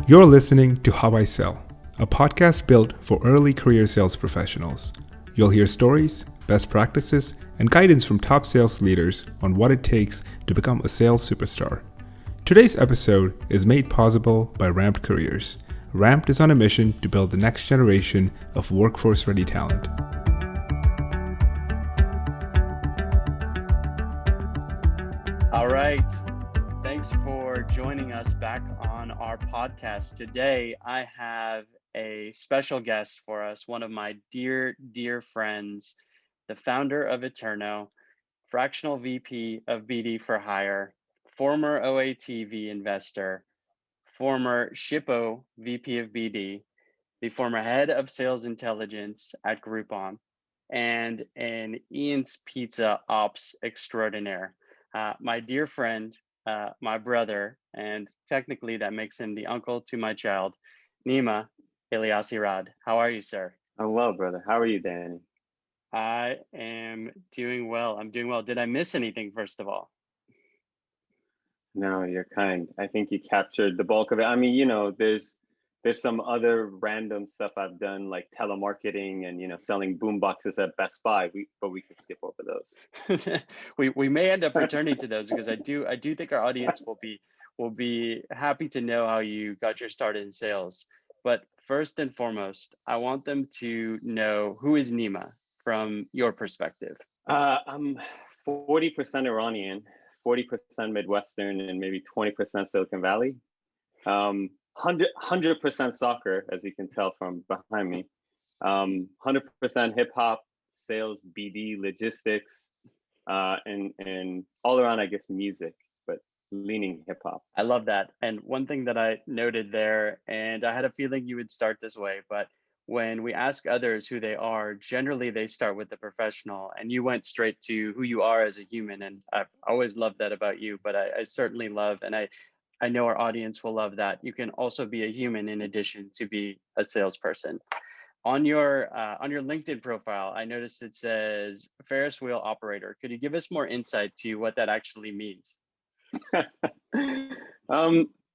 You're listening to How I Sell, a podcast built for early career sales professionals. You'll hear stories, best practices, and guidance from top sales leaders on what it takes to become a sales superstar. Today's episode is made possible by Ramped Careers. Ramped is on a mission to build the next generation of workforce-ready talent. All right. Thanks for joining us back on our podcast. Today, I have a special guest for us, one of my dear, dear friends, the founder of Eterno, fractional VP of BD for Hire, former OATV investor, former Shippo VP of BD, the former head of sales intelligence at Groupon, and an Ian's Pizza ops extraordinaire. My dear friend, my brother, and technically that makes him the uncle to my child, Nima Elyassi-Rad. How are you, sir? I'm well, brother. How are you, Danny? I am doing well. I'm doing well. Did I miss anything, first of all? No, you're kind. I think you captured the bulk of it. I mean, there's some other random stuff I've done, like telemarketing and selling boomboxes at Best Buy. But we can skip over those. we may end up returning to those because I do think our audience will be happy to know how you got your start in sales. But first and foremost, I want them to know, who is Nima from your perspective? I'm 40% Iranian, 40% Midwestern, and maybe 20% Silicon Valley. 100% soccer, as you can tell from behind me. 100% hip hop, sales, BD, logistics, and all around, I guess, music, but leaning hip hop. I love that. And one thing that I noted there, and I had a feeling you would start this way, but when we ask others who they are, generally they start with the professional, and you went straight to who you are as a human. And I've always loved that about you, but I certainly love, and I know our audience will love that you can also be a human in addition to be a salesperson. On your LinkedIn profile, I noticed it says Ferris wheel operator. Could you give us more insight to what that actually means?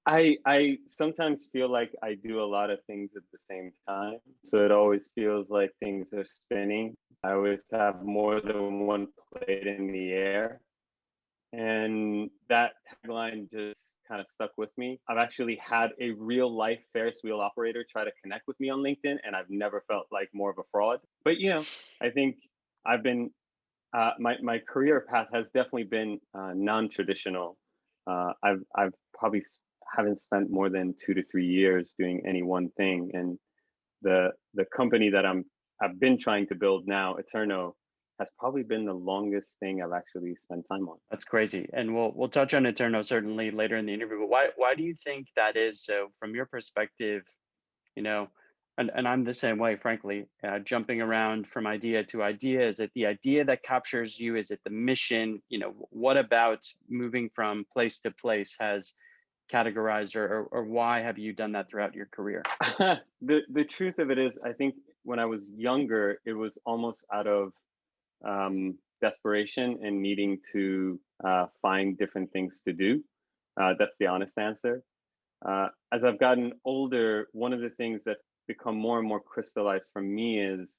I sometimes feel like I do a lot of things at the same time. So it always feels like things are spinning. I always have more than one plate in the air. And that tagline just kind of stuck with me. I've actually had a real life Ferris wheel operator try to connect with me on LinkedIn, and I've never felt like more of a fraud. But I think I've been my career path has definitely been non-traditional. I've probably haven't spent more than 2 to 3 years doing any one thing, and the company that I've been trying to build now, Eterno, has probably been the longest thing I've actually spent time on. That's crazy, and we'll touch on Eterno certainly later in the interview. But why do you think that is? So from your perspective, and I'm the same way, frankly, jumping around from idea to idea. Is it the idea that captures you? Is it the mission? What about moving from place to place has categorized, or why have you done that throughout your career? The truth of it is, I think when I was younger, it was almost out of desperation and needing to find different things to do. That's the honest answer. As I've gotten older, one of the things that's become more and more crystallized for me is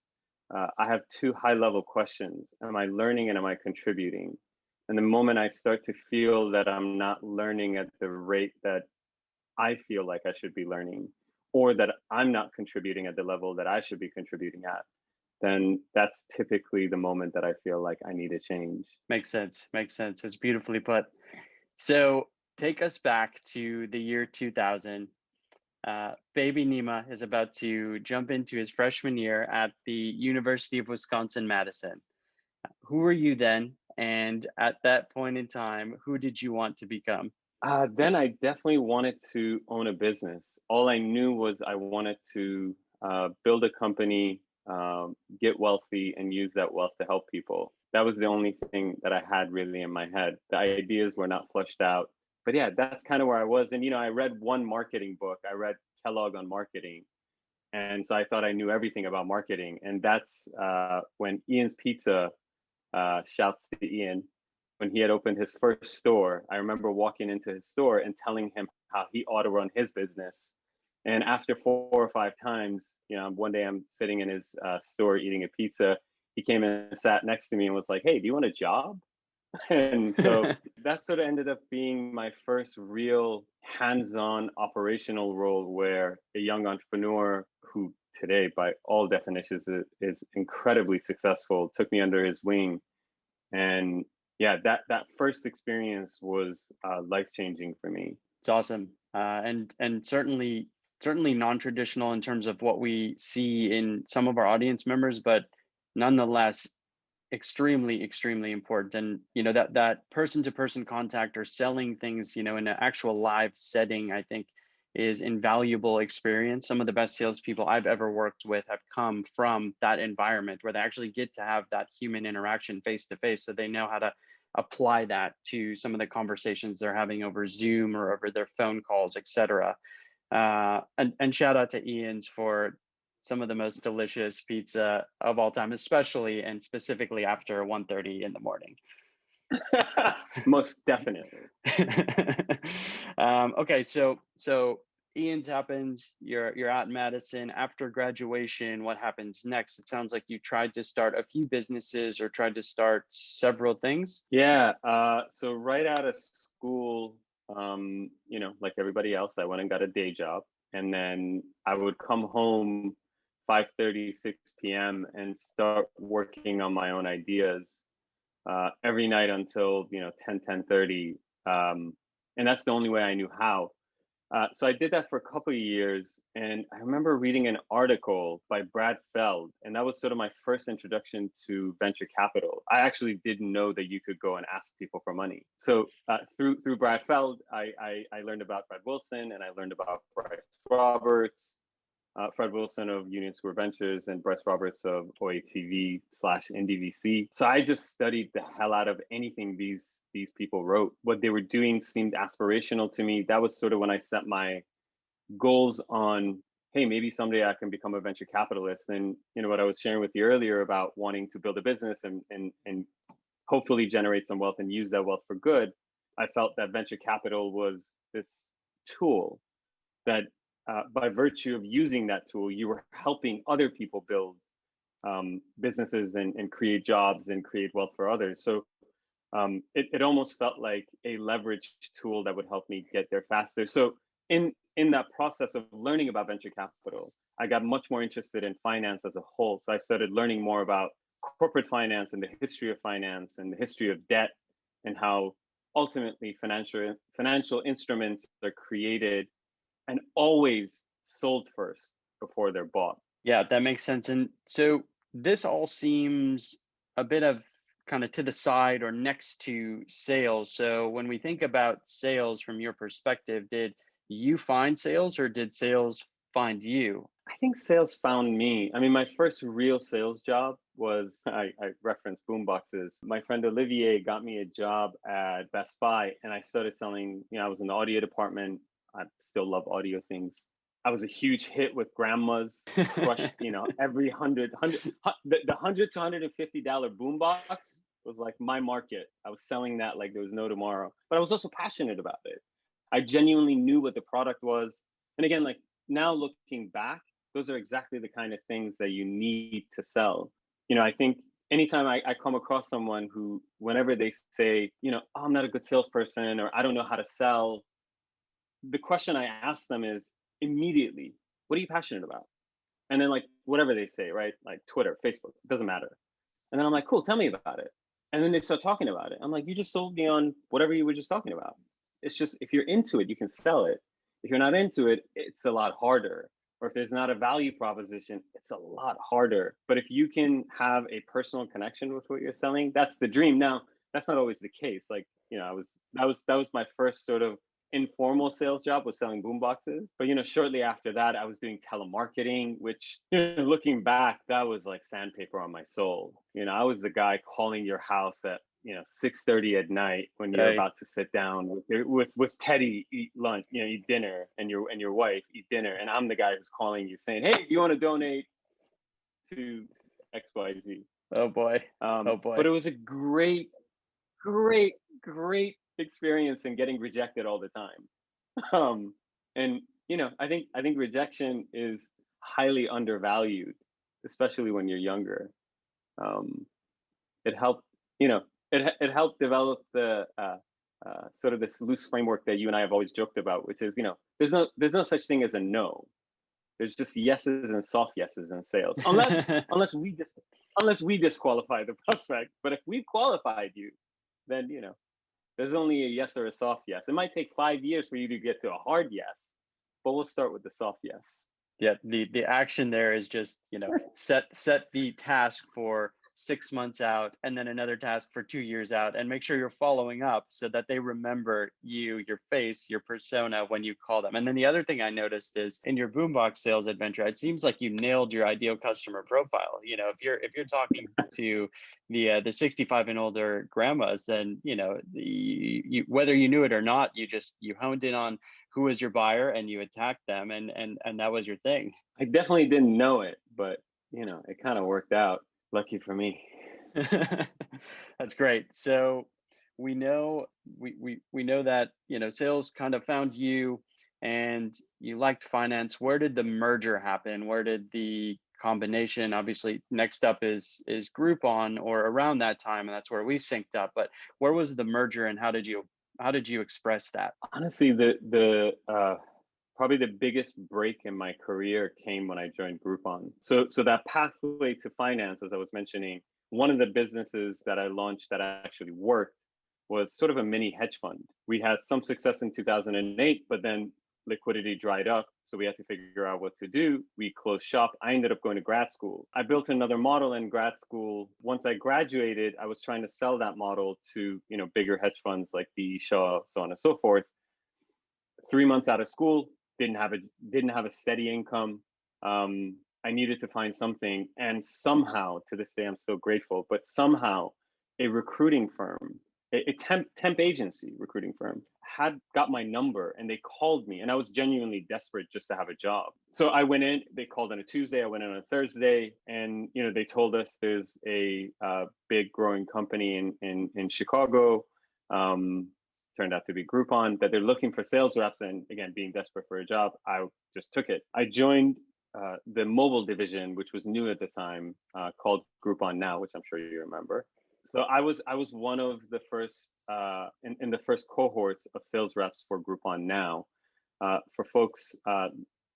I have two high-level questions. Am I learning and am I contributing? And the moment I start to feel that I'm not learning at the rate that I feel like I should be learning, or that I'm not contributing at the level that I should be contributing at, then that's typically the moment that I feel like I need a change. Makes sense. It's beautifully put. So take us back to the year 2000. Baby Nima is about to jump into his freshman year at the University of Wisconsin-Madison. Who were you then? And at that point in time, who did you want to become? Then I definitely wanted to own a business. All I knew was I wanted to build a company, get wealthy, and use that wealth to help people. That was the only thing that I had really in my head. The ideas were not fleshed out. But yeah, that's kind of where I was. And, I read one marketing book. I read Kellogg on marketing. And so I thought I knew everything about marketing. And that's when Ian's Pizza, shouts to Ian, when he had opened his first store. I remember walking into his store and telling him how he ought to run his business. And after 4 or 5 times, one day I'm sitting in his store eating a pizza. He came and sat next to me and was like, "Hey, do you want a job?" And so that sort of ended up being my first real hands-on operational role, where a young entrepreneur who today, by all definitions, is incredibly successful, took me under his wing. And yeah, that first experience was life-changing for me. It's awesome, and certainly non-traditional in terms of what we see in some of our audience members, but nonetheless extremely important. And that person-to-person contact or selling things in an actual live setting, I think, is invaluable experience. Some of the best salespeople I've ever worked with have come from that environment where they actually get to have that human interaction face to face, so they know how to apply that to some of the conversations they're having over Zoom or over their phone calls, etc. And shout out to Ian's for some of the most delicious pizza of all time, especially and specifically after 1:30 in the morning. Most definitely. Okay, so Ian's happens. You're at Madison. After graduation, what happens next? It sounds like you tried to start a few businesses or tried to start several things. Yeah. So right out of school, like everybody else, I went and got a day job, and then I would come home 5:30, 6 p.m. and start working on my own ideas every night until 10:30, and that's the only way I knew how. So I did that for a couple of years, and I remember reading an article by Brad Feld, and that was sort of my first introduction to venture capital. I actually didn't know that you could go and ask people for money. So through Brad Feld, I learned about Fred Wilson, and I learned about Bryce Roberts. Fred Wilson of Union Square Ventures and Bryce Roberts of OATV/NDVC. So I just studied the hell out of anything these people wrote. What they were doing seemed aspirational to me. That was sort of when I set my goals on, hey, maybe someday I can become a venture capitalist. And what I was sharing with you earlier about wanting to build a business and hopefully generate some wealth and use that wealth for good. I felt that venture capital was this tool that by virtue of using that tool, you were helping other people build businesses and create jobs and create wealth for others. So it almost felt like a leverage tool that would help me get there faster. So in that process of learning about venture capital, I got much more interested in finance as a whole. So I started learning more about corporate finance and the history of finance and the history of debt, and how ultimately financial instruments are created and always sold first before they're bought. Yeah, that makes sense. And so this all seems a bit of kind of to the side or next to sales. So when we think about sales from your perspective, did you find sales or did sales find you? I think sales found me. I mean, my first real sales job was, I referenced boomboxes. My friend Olivier got me a job at Best Buy, and I started selling, I was in the audio department. I still love audio things. I was a huge hit with grandmas, crushed, every the $100 to $150 boombox was like my market. I was selling that like there was no tomorrow, but I was also passionate about it. I genuinely knew what the product was. And again, like now looking back, those are exactly the kind of things that you need to sell. I think anytime I come across someone who, whenever they say, oh, I'm not a good salesperson, or I don't know how to sell, the question I ask them is immediately, what are you passionate about? And then like whatever they say, right? Like Twitter, Facebook, it doesn't matter. And then I'm like, cool, tell me about it. And then they start talking about it. I'm like, you just sold me on whatever you were just talking about. It's just, if you're into it, you can sell it. If you're not into it, it's a lot harder. Or if there's not a value proposition, it's a lot harder. But if you can have a personal connection with what you're selling, that's the dream. Now, that's not always the case. Like, that was my first sort of informal sales job, was selling boomboxes. But shortly after that, I was doing telemarketing, which looking back, that was like sandpaper on my soul. I was the guy calling your house at 6:30 at night when you're about to sit down with Teddy, eat lunch, eat dinner, and your wife eat dinner, and I'm the guy who's calling you saying, hey, do you want to donate to XYZ? Oh boy. But it was a great experience in getting rejected all the time. And I think rejection is highly undervalued, especially when you're younger. It helped, it helped develop the sort of this loose framework that you and I have always joked about, which is, there's no such thing as a no. There's just yeses and soft yeses in sales, unless we disqualify the prospect. But if we've qualified you, then there's only a yes or a soft yes. It might take 5 years for you to get to a hard yes, but we'll start with the soft yes. Yeah, the action there is just, set the task for 6 months out, and then another task for 2 years out, and make sure you're following up so that they remember you, your face, your persona when you call them. And then the other thing I noticed is in your boombox sales adventure, it seems like you nailed your ideal customer profile. If you're talking to the 65 and older grandmas, then you, whether you knew it or not, you honed in on who was your buyer and you attacked them, and that was your thing. I definitely didn't know it, but it kind of worked out. Lucky for me. That's great. So we know we know that sales kind of found you, and you liked finance. Where did the merger happen? Where did the combination? Obviously, next up is Groupon, or around that time, and that's where we synced up. But where was the merger, and how did you express that? Honestly, the probably the biggest break in my career came when I joined Groupon. So that pathway to finance, as I was mentioning, one of the businesses that I launched that actually worked was sort of a mini hedge fund. We had some success in 2008, but then liquidity dried up. So we had to figure out what to do. We closed shop. I ended up going to grad school. I built another model in grad school. Once I graduated, I was trying to sell that model to, bigger hedge funds like the Shaw, so on and so forth. 3 months out of school, didn't have a steady income. I needed to find something, and somehow, to this day, I'm still grateful. But somehow, a recruiting firm, a temp agency recruiting firm, had got my number, and they called me, and I was genuinely desperate just to have a job. So I went in. They called on a Tuesday. I went in on a Thursday, and they told us there's a big growing company in Chicago. Turned out to be Groupon, that they're looking for sales reps. And again, being desperate for a job, I just took it. I joined the mobile division, which was new at the time, called Groupon Now, which I'm sure you remember. So I was one of the first in the first cohorts of sales reps for Groupon Now. For folks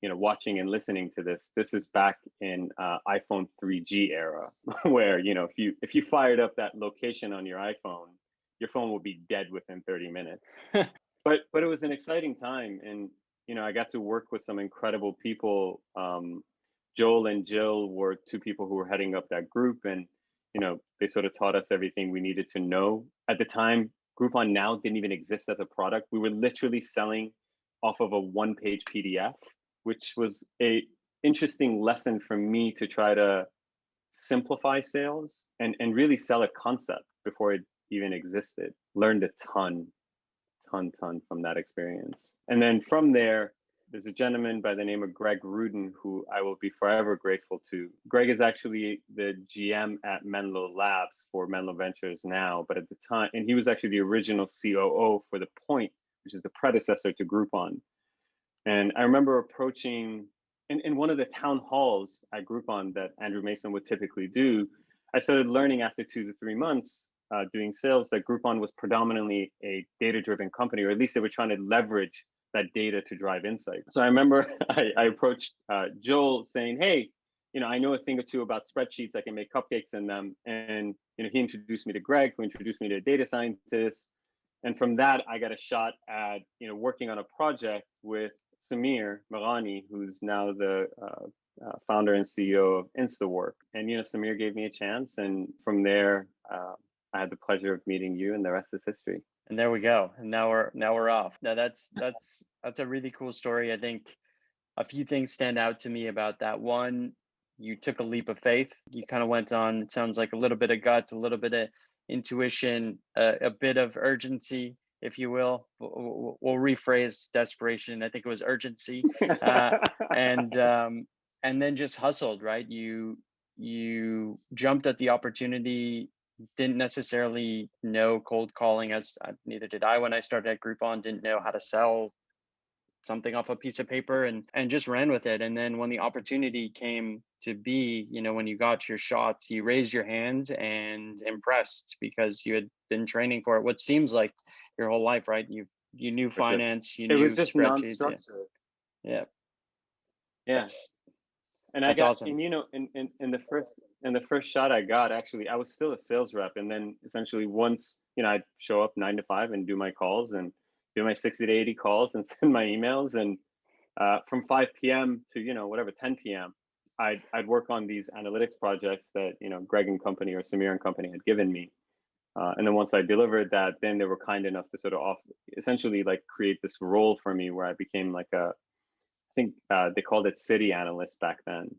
watching and listening to this is back in iPhone 3G era, where if you fired up that location on your iPhone, your phone will be dead within 30 minutes. But it was an exciting time, and I got to work with some incredible people. Joel and Jill were two people who were heading up that group, and they sort of taught us everything we needed to know. At the time, Groupon Now didn't even exist as a product. We were literally selling off of a one-page PDF, which was a interesting lesson for me to try to simplify sales and really sell a concept before it even existed. Learned a ton from that experience. And then from there, there's a gentleman by the name of Greg Rudin, who I will be forever grateful to. Greg is actually the GM at Menlo Labs for Menlo Ventures now, but at the time, and he was actually the original COO for The Point, which is the predecessor to Groupon. And I remember approaching in one of the town halls at Groupon that Andrew Mason would typically do. I started learning after 2 to 3 months doing sales that Groupon was predominantly a data-driven company, or at least they were trying to leverage that data to drive insight. So I remember I approached Joel saying, hey, I know a thing or two about spreadsheets. I can make cupcakes in them. And he introduced me to Greg, who introduced me to a data scientist. And from that, I got a shot at working on a project with Samir Marani, who's now the founder and CEO of Instawork. And Samir gave me a chance, and from there, I had the pleasure of meeting you, and the rest is history. And there we go. And now we're off. Now that's a really cool story. I think a few things stand out to me about that. One, you took a leap of faith. You kind of went on, it sounds like, a little bit of guts, a little bit of intuition, a bit of urgency, if you will. We'll rephrase desperation. I think it was urgency, and then just hustled, right? You jumped at the opportunity. Didn't necessarily know cold calling, as neither did I when I started at Groupon. Didn't know how to sell something off a piece of paper and just ran with it. And then when the opportunity came to be, when you got your shots, you raised your hand and impressed because you had been training for it, what seems like your whole life, right? You knew finance, you it knew was just spreadsheets. non-structured. Yeah. And that's awesome. And in the first shot I got, actually, I was still a sales rep. And then essentially once, I'd show up 9 to 5 and do my calls and do my 60 to 80 calls and send my emails. And from 5 p.m. to, 10 p.m., I'd work on these analytics projects that, Greg and company or Samir and company had given me. And then once I delivered that, then they were kind enough to sort of essentially like create this role for me where I became like I think they called it city analyst back then.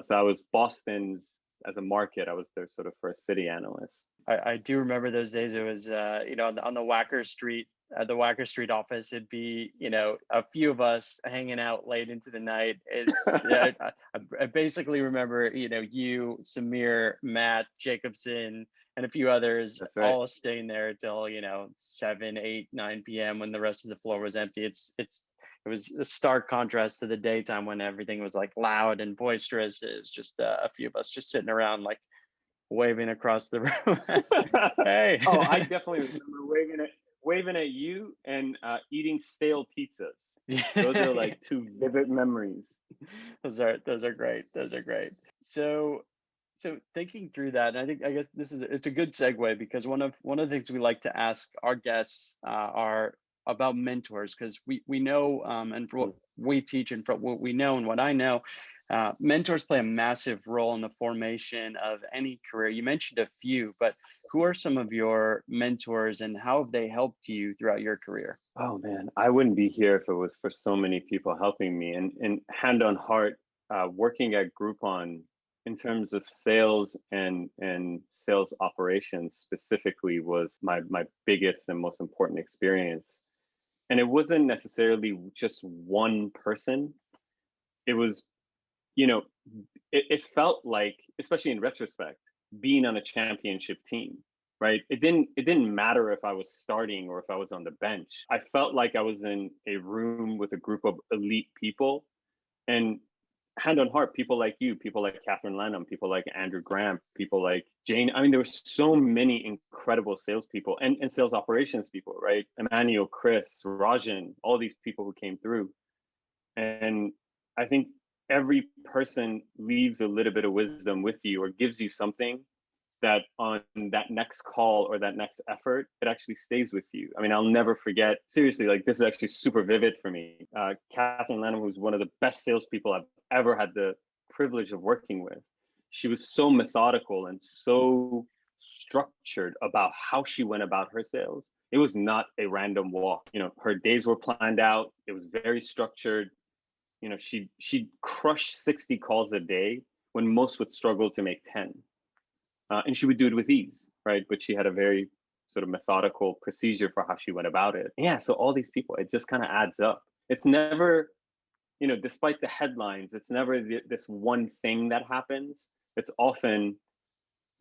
So I was Boston's, as a market, I was their sort of first city analyst. I do remember those days. It was, on the Wacker Street, at the Wacker Street office, it'd be, a few of us hanging out late into the night. It's, I basically remember, you, Samir, Matt, Jacobson, and a few others all staying there till, 7, 8, 9 p.m. when the rest of the floor was empty. It was a stark contrast to the daytime when everything was like loud and boisterous. It was just a few of us just sitting around, like waving across the room. Hey. Oh, I definitely remember waving at you and eating stale pizzas. Those are like two vivid memories. Those are great. So thinking through that, and I guess it's a good segue, because one of the things we like to ask our guests are about mentors, because we know, and for what we teach and for what we know and what I know, mentors play a massive role in the formation of any career. You mentioned a few, but who are some of your mentors and how have they helped you throughout your career? Oh man, I wouldn't be here if it was for so many people helping me. And hand on heart, working at Groupon in terms of sales and sales operations specifically was my biggest and most important experience. And it wasn't necessarily just one person. It was, it felt like, especially in retrospect, being on a championship team, right? It didn't matter if I was starting or if I was on the bench. I felt like I was in a room with a group of elite people, and hand on heart, people like you, people like Catherine Lanham, people like Andrew Graham, people like Jane. I mean, there were so many incredible salespeople and sales operations people, right? Emmanuel, Chris, Rajan, all these people who came through. And I think every person leaves a little bit of wisdom with you or gives you something that on that next call or that next effort, it actually stays with you. I mean, I'll never forget, seriously, like this is actually super vivid for me. Catherine Lanham, who's one of the best salespeople I've ever had the privilege of working with. She was so methodical and so structured about how she went about her sales. It was not a random walk. Her days were planned out. It was very structured. She'd crush 60 calls a day when most would struggle to make 10. And she would do it with ease, right? But she had a very sort of methodical procedure for how she went about it. Yeah, so all these people, it just kind of adds up. It's never, despite the headlines, it's never this one thing that happens. It's often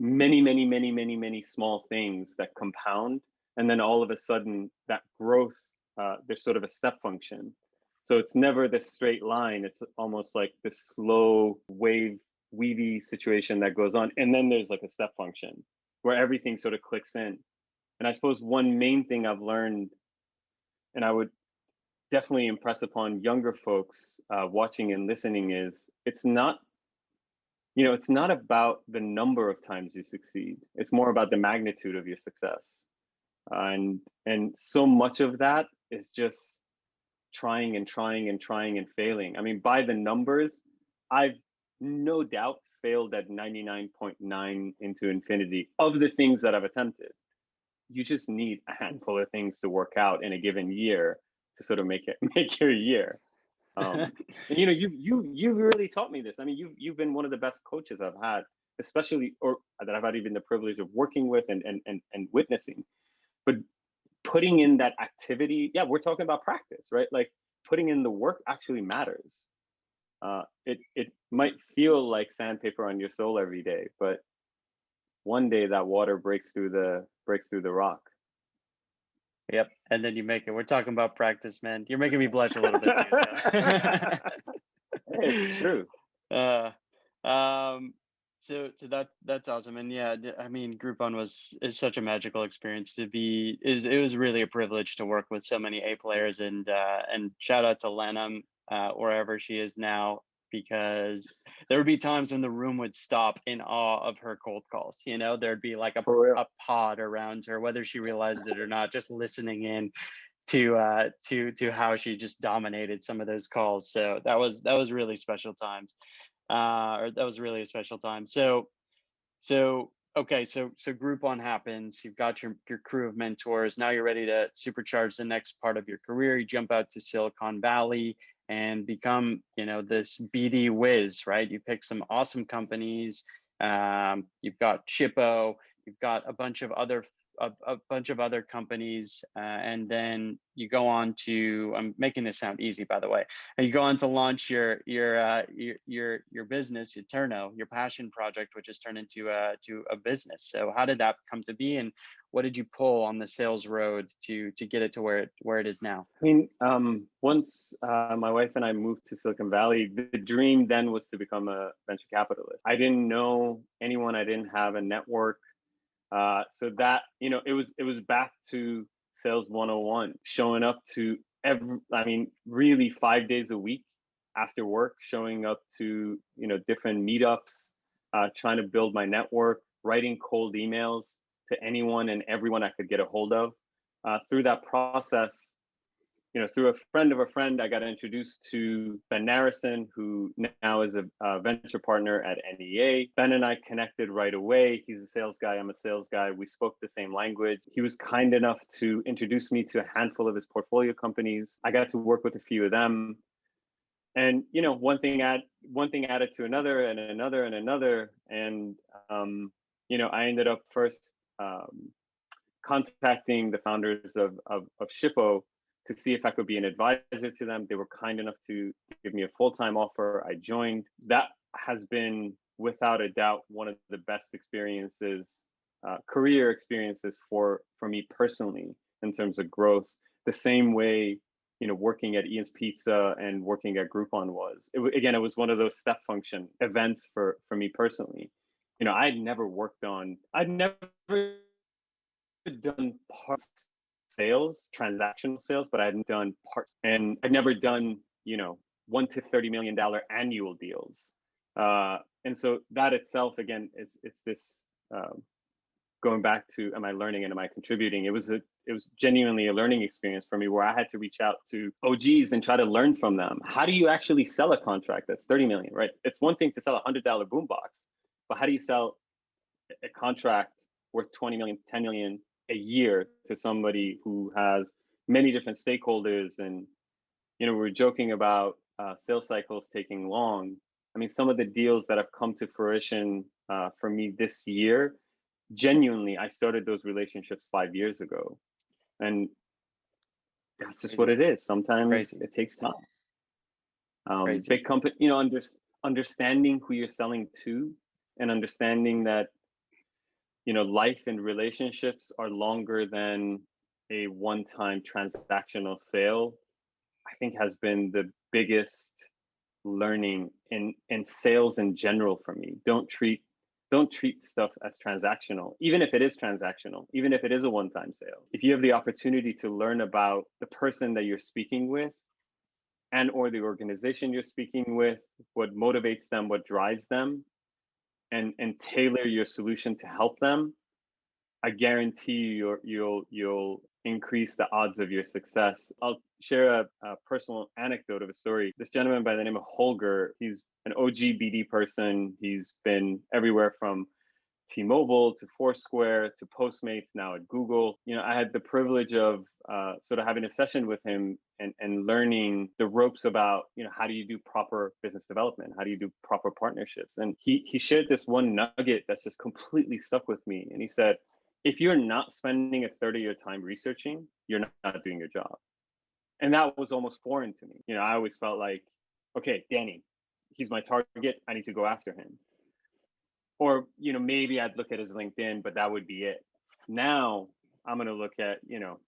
many, many, many, many, many small things that compound. And then all of a sudden that growth, there's sort of a step function. So it's never this straight line. It's almost like this slow wave, weavy situation that goes on. And then there's like a step function where everything sort of clicks in. And I suppose one main thing I've learned, and I would definitely impress upon younger folks watching and listening, is it's not about the number of times you succeed. It's more about the magnitude of your success. And so much of that is just trying and trying and trying and failing. I mean, by the numbers, I've no doubt failed at 99.9 into infinity of the things that I've attempted. You just need a handful of things to work out in a given year to sort of make your year. And you really taught me this. I mean, you've been one of the best coaches I've had, especially, or that I've had even the privilege of working with and witnessing. But putting in that activity, yeah, we're talking about practice, right? Like putting in the work actually matters. It might feel like sandpaper on your soul every day, but one day that water breaks through the rock. Yep. And then you make it. We're talking about practice, man. You're making me blush a little bit too. It's true. Uh, um, so that's awesome. And yeah, I mean, Groupon is such a magical experience to be. It was really a privilege to work with so many A players, and shout out to Lena, wherever she is now, because there would be times when the room would stop in awe of her cold calls. You know, there'd be like For real. a pod around her, whether she realized it or not, just listening in to how she just dominated some of those calls. So that was really special times, or that was really a special time. So okay, so Groupon happens. You've got your crew of mentors. Now you're ready to supercharge the next part of your career. You jump out to Silicon Valley and become, you know, this BD whiz, right? You pick some awesome companies. You've got Shippo. You've got a bunch of other companies, and then you go on to. I'm making this sound easy, by the way. And you go on to launch your business, Eterno, your passion project, which has turned into a business. So how did that come to be, and what did you pull on the sales road to get it to where it is now? I mean, once my wife and I moved to Silicon Valley, the dream then was to become a venture capitalist. I didn't know anyone. I didn't have a network. So that, you know, it was back to sales 101, showing up to really 5 days a week after work, showing up to, you know, different meetups, trying to build my network, writing cold emails to anyone and everyone I could get a hold of. Through that process, you know, through a friend of a friend, I got introduced to Ben Narrison, who now is a venture partner at NEA. Ben and I connected right away. He's a sales guy. I'm a sales guy. We spoke the same language. He was kind enough to introduce me to a handful of his portfolio companies. I got to work with a few of them. And, you know, one thing added to another and another and another. And, you know, I ended up first contacting the founders of Shippo to see if I could be an advisor to them. They were kind enough to give me a full-time offer. I joined. That has been, without a doubt, one of the best experiences, career experiences for me personally in terms of growth. The same way, you know, working at Ian's Pizza and working at Groupon was. Again, it was one of those step function events for me personally. You know, I'd never done parts sales, transactional sales, but I hadn't done parts, and I'd never done, you know, $1 to $30 million annual deals. And so that itself, again, it's this going back to, am I learning and am I contributing? It was genuinely a learning experience for me, where I had to reach out to OGs and try to learn from them. How do you actually sell a contract that's 30 million, right? It's one thing to sell a $100 boombox, but how do you sell a contract worth 20 million, 10 million a year to somebody who has many different stakeholders? And, you know, we're joking about sales cycles taking long. I mean, some of the deals that have come to fruition for me this year, genuinely, I started those relationships 5 years ago. And that's just what it is. Sometimes it takes time. Big company, you know, understanding who you're selling to, and understanding that, you know, life and relationships are longer than a one-time transactional sale, I think has been the biggest learning in sales in general for me. Don't treat stuff as transactional, even if it is transactional, even if it is a one-time sale. If you have the opportunity to learn about the person that you're speaking with and or the organization you're speaking with, what motivates them, what drives them, and tailor your solution to help them, I guarantee you'll increase the odds of your success. I'll share a personal anecdote of a story. This gentleman by the name of Holger, he's an OG BD person. He's been everywhere from T-Mobile to Foursquare to Postmates, now at Google. You know, I had the privilege of sort of having a session with him and learning the ropes about, you know, how do you do proper business development? How do you do proper partnerships? And he shared this one nugget that's just completely stuck with me. And he said, if you're not spending a third of your time researching, you're not doing your job. And that was almost foreign to me. You know, I always felt like, okay, Danny, he's my target. I need to go after him. Or, you know, maybe I'd look at his LinkedIn, but that would be it. Now I'm going to look at, you know,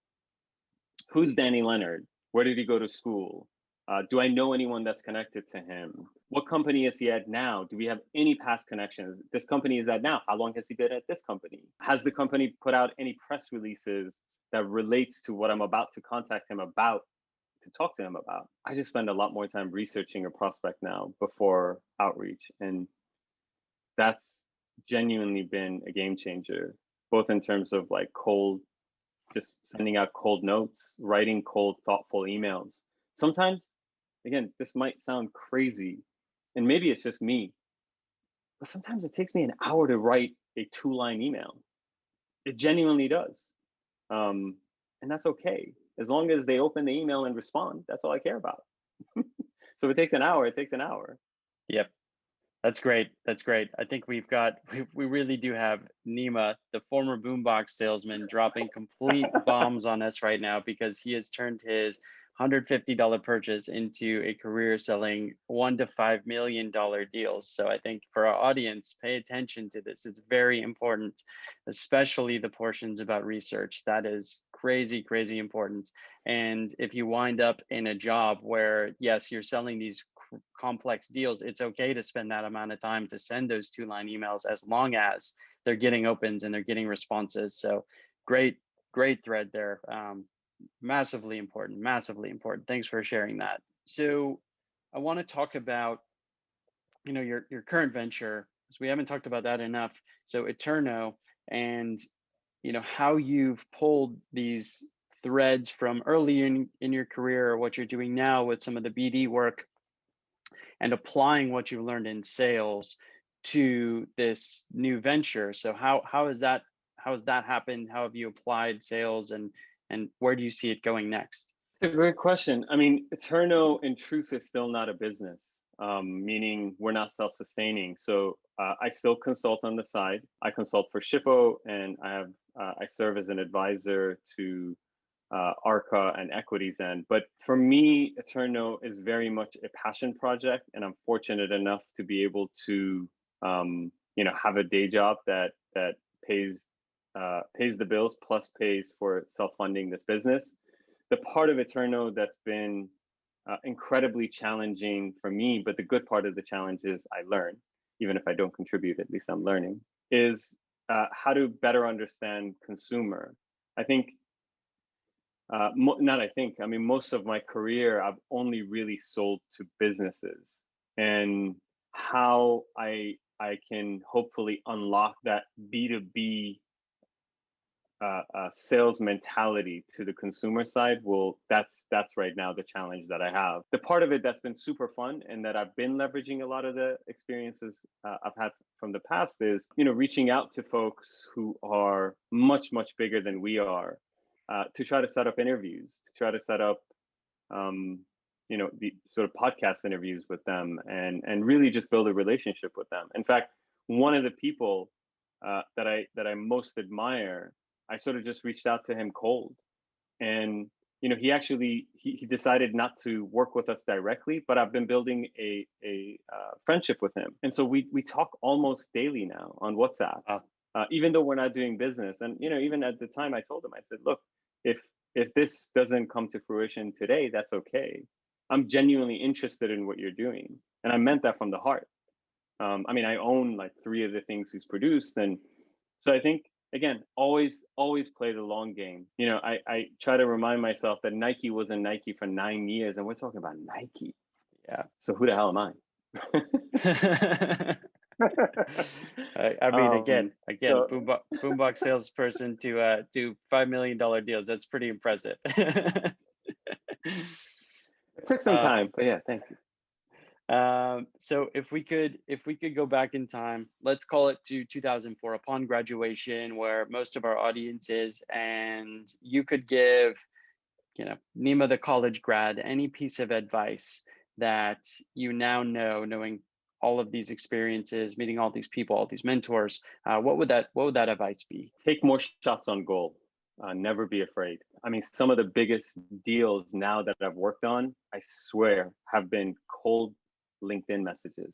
Who's Danny Leonard? Where did he go to school? Do I know anyone that's connected to him? What company is he at now? Do we have any past connections? This company is at now. How long has he been at this company? Has the company put out any press releases that relates to what I'm about to contact him about, to talk to him about? I just spend a lot more time researching a prospect now before outreach. And that's genuinely been a game changer, both in terms of like just sending out cold notes, writing cold, thoughtful emails. Sometimes, again, this might sound crazy, and maybe it's just me, but sometimes it takes me an hour to write a 2-line email. It genuinely does. And that's okay. As long as they open the email and respond, that's all I care about. So if it takes an hour, it takes an hour. Yep. That's great. That's great. I think we really do have Nima, the former boombox salesman, dropping complete bombs on us right now, because he has turned his $150 purchase into a career selling $1 to $5 million deals. So I think for our audience, pay attention to this. It's very important, especially the portions about research. That is crazy, crazy important. And if you wind up in a job where, yes, you're selling these complex deals, it's okay to spend that amount of time to send those 2-line emails, as long as they're getting opens and they're getting responses. So great thread there. Massively important. Thanks for sharing that. So I want to talk about, your current venture, because we haven't talked about that enough. So Eterno, and how you've pulled these threads from early in your career, or what you're doing now with some of the BD work, and applying what you've learned in sales to this new venture. So how has that happened? How have you applied sales, and where do you see it going next? It's a great question. I mean, Eterno in truth is still not a business, meaning we're not self-sustaining. So I still consult on the side. I consult for Shippo, and I serve as an advisor to ARCA and Equities End. But for me, Eterno is very much a passion project, and I'm fortunate enough to be able to, have a day job that pays the bills, plus pays for self-funding this business. The part of Eterno that's been incredibly challenging for me, but the good part of the challenge is I learn, even if I don't contribute, at least I'm learning, is how to better understand consumer. I think, most of my career, I've only really sold to businesses, and how I can hopefully unlock that B2B sales mentality to the consumer side. Well, that's right now the challenge that I have. The part of it that's been super fun, and that I've been leveraging a lot of the experiences I've had from the past, is reaching out to folks who are much bigger than we are, to try to set up interviews, to try to set up the sort of podcast interviews with them, and really just build a relationship with them. In fact, one of the people that I most admire, I sort of just reached out to him cold, and he actually he decided not to work with us directly, but I've been building a friendship with him, and so we talk almost daily now on WhatsApp, even though we're not doing business. And even at the time, I told him, I said, look, if this doesn't come to fruition today, that's okay. I'm genuinely interested in what you're doing, and I meant that from the heart. I own like 3 of the things he's produced, and so I think, again, always play the long game. I try to remind myself that Nike was in Nike for 9 years, and we're talking about Nike. Yeah. So who the hell am I? Again, boombox salesperson to $5 million deals. That's pretty impressive. It took some time, but yeah, thank you. So if we could go back in time, let's call it to 2004, upon graduation, where most of our audience is, and you could give, Nima, the college grad, any piece of advice that you now knowing all of these experiences, meeting all these people, all these mentors, what would that advice be? Take more shots on goal. Never be afraid. Some of the biggest deals now that I've worked on, I swear, have been cold LinkedIn messages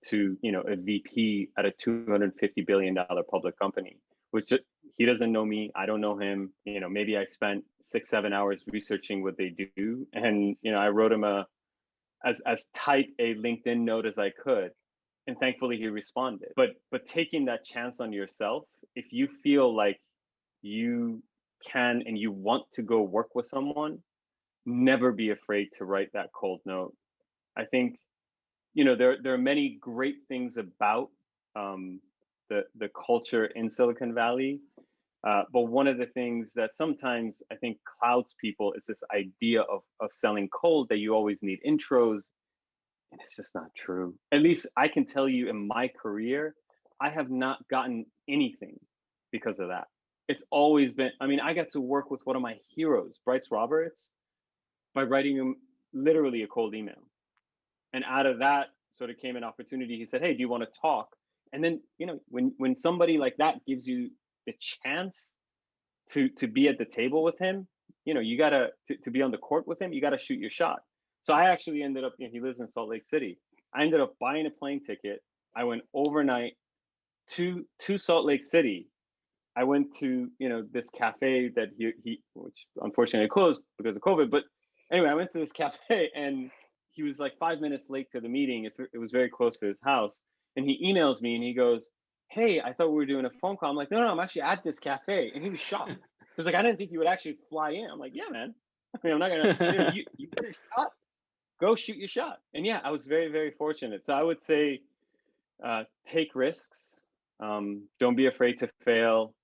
to a VP at a $250 billion public company, which he doesn't know me, I don't know him. Maybe I spent 6-7 hours researching what they do, and I wrote him as tight a LinkedIn note as I could, and thankfully he responded. But taking that chance on yourself, if you feel like you can and you want to go work with someone, never be afraid to write that cold note. I think there are many great things about the culture in Silicon Valley, but one of the things that sometimes I think clouds people is this idea of selling cold, that you always need intros, and it's just not true. At least I can tell you, in my career, I have not gotten anything because of that. It's always been, I got to work with one of my heroes, Bryce Roberts, by writing him literally a cold email. And out of that sort of came an opportunity. He said, "Hey, do you want to talk?" And then, when somebody like that gives you the chance to be at the table with him, you gotta to be on the court with him, you gotta shoot your shot. So I actually ended up, he lives in Salt Lake City. I ended up buying a plane ticket. I went overnight to Salt Lake City. I went to, this cafe that he which unfortunately closed because of COVID. But anyway, I went to this cafe, and he was like 5 minutes late to the meeting. It was very close to his house. And he emails me and he goes, "Hey, I thought we were doing a phone call." I'm like, no, I'm actually at this cafe. And he was shocked. He was like, "I didn't think you would actually fly in." I'm like, "Yeah, man. I'm not gonna, you get a shot, go shoot your shot." And yeah, I was very, very fortunate. So I would say, take risks. Don't be afraid to fail.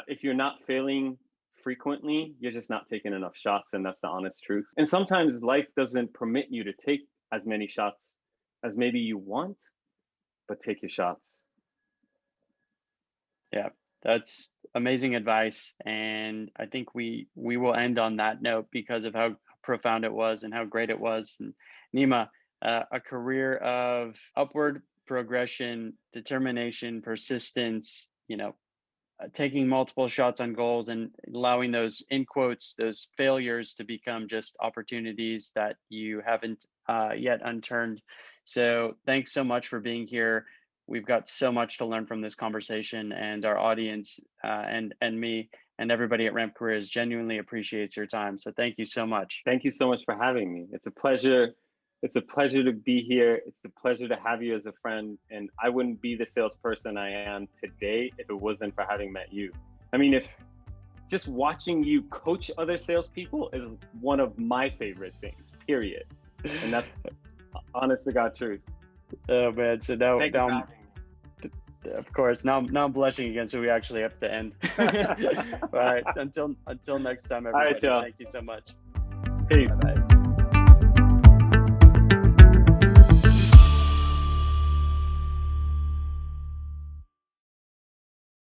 If you're not failing frequently, you're just not taking enough shots, and that's the honest truth. And sometimes life doesn't permit you to take as many shots as maybe you want, but take your shots. Yeah, that's amazing advice. And I think we will end on that note because of how profound it was and how great it was. And Nima, a career of upward progression, determination, persistence, taking multiple shots on goals and allowing those, in quotes, those failures to become just opportunities that you haven't yet unturned. So thanks so much for being here. We've got so much to learn from this conversation, and our audience and me and everybody at Ramp Careers genuinely appreciates your time. So thank you so much. Thank you so much for having me. It's a pleasure. It's a pleasure to be here. It's a pleasure to have you as a friend. And I wouldn't be the salesperson I am today if it wasn't for having met you. If just watching you coach other salespeople is one of my favorite things, period. And that's honest to God truth. Oh man, so now of course, now I'm blushing again, so we actually have to end. All right, until next time, everybody. All right, thank you so much. Peace. Bye-bye.